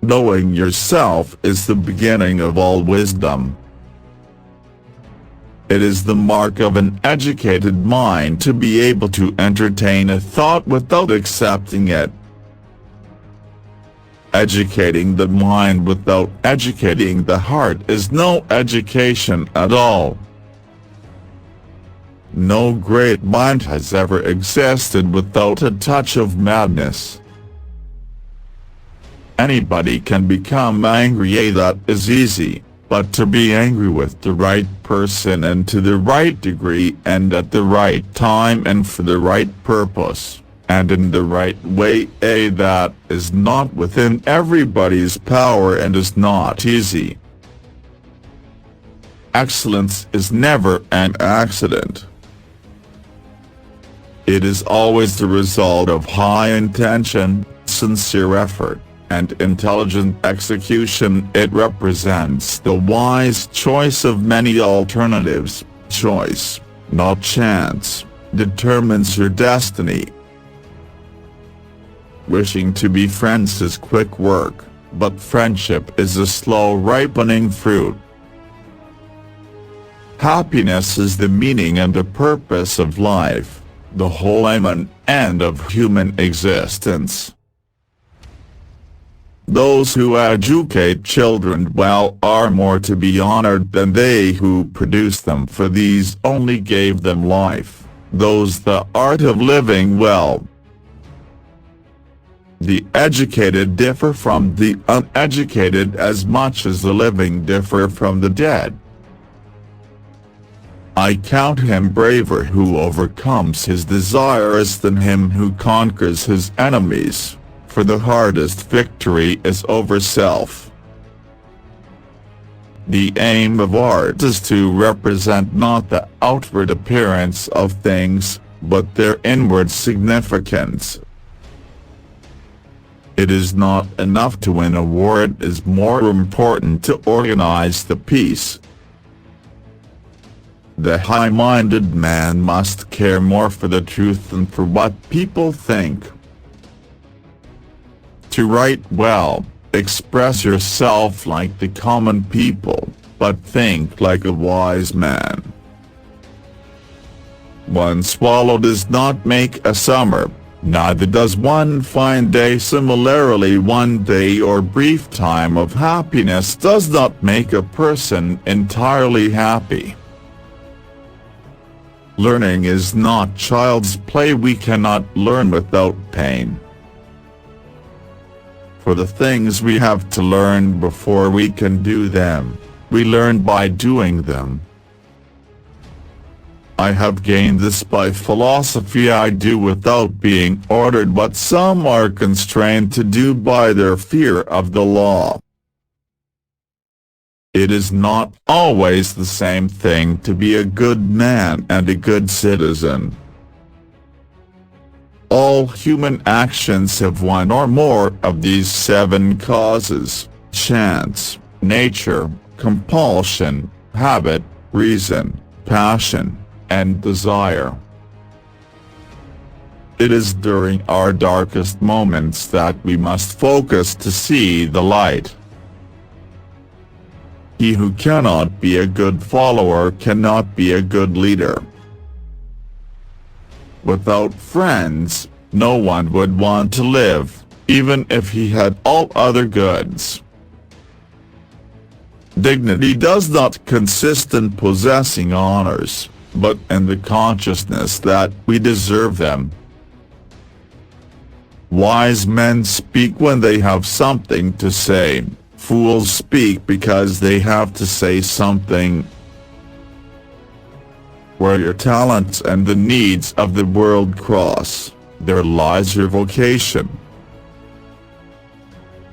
Knowing yourself is the beginning of all wisdom. It is the mark of an educated mind to be able to entertain a thought without accepting it. Educating the mind without educating the heart is no education at all. No great mind has ever existed without a touch of madness. Anybody can become angry, that is easy, but to be angry with the right person and to the right degree and at the right time and for the right purpose, and in the right way, that is not within everybody's power and is not easy. Excellence is never an accident. It is always the result of high intention, sincere effort, and intelligent execution. It represents the wise choice of many alternatives. Choice, not chance, determines your destiny. Wishing to be friends is quick work, but friendship is a slow ripening fruit. Happiness is the meaning and the purpose of life, the whole aim and end of human existence. Those who educate children well are more to be honored than they who produce them, for these only gave them life, those the art of living well. The educated differ from the uneducated as much as the living differ from the dead. I count him braver who overcomes his desires than him who conquers his enemies, for the hardest victory is over self. The aim of art is to represent not the outward appearance of things, but their inward significance. It is not enough to win a war, it is more important to organize the peace. The high-minded man must care more for the truth than for what people think. To write well, express yourself like the common people, but think like a wise man. One swallow does not make a summer, neither does one fine day. Similarly, one day or brief time of happiness does not make a person entirely happy. Learning is not child's play. We cannot learn without pain. For the things we have to learn before we can do them, we learn by doing them. I have gained this by philosophy. I do without being ordered what some are constrained to do by their fear of the law. It is not always the same thing to be a good man and a good citizen. All human actions have one or more of these 7 causes: chance, nature, compulsion, habit, reason, passion, and desire. It is during our darkest moments that we must focus to see the light. He who cannot be a good follower cannot be a good leader. Without friends, no one would want to live, even if he had all other goods. Dignity does not consist in possessing honors, but in the consciousness that we deserve them. Wise men speak when they have something to say. Fools speak because they have to say something. Where your talents and the needs of the world cross, there lies your vocation.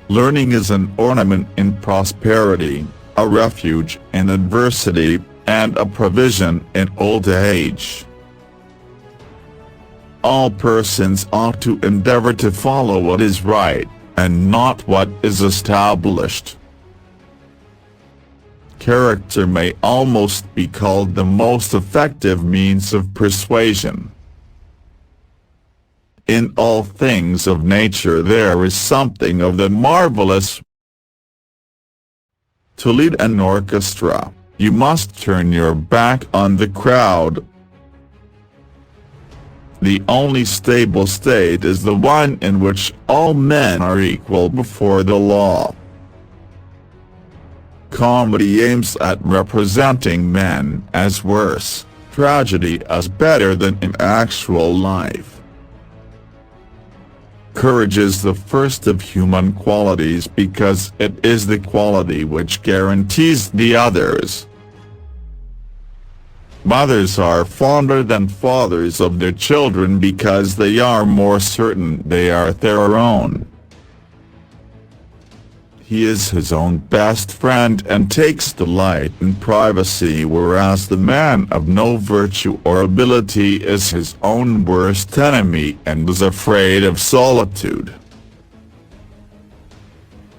Learning is an ornament in prosperity, a refuge in adversity, and a provision in old age. All persons ought to endeavor to follow what is right, and not what is established. Character may almost be called the most effective means of persuasion. In all things of nature there is something of the marvelous, To lead an orchestra, you must turn your back on the crowd. The only stable state is the one in which all men are equal before the law. Comedy aims at representing men as worse, tragedy as better than in actual life. Courage is the first of human qualities because it is the quality which guarantees the others. Mothers are fonder than fathers of their children because they are more certain they are their own. He is his own best friend and takes delight in privacy, whereas the man of no virtue or ability is his own worst enemy and is afraid of solitude.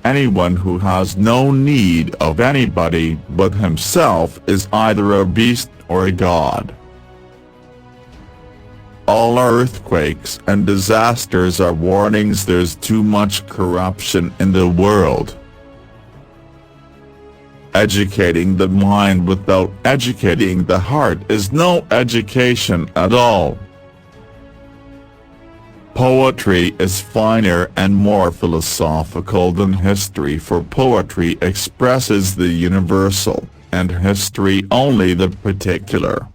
Anyone who has no need of anybody but himself is either a beast or a god. All earthquakes and disasters are warnings there's too much corruption in the world. Educating the mind without educating the heart is no education at all. Poetry is finer and more philosophical than history, for poetry expresses the universal, and history only the particular.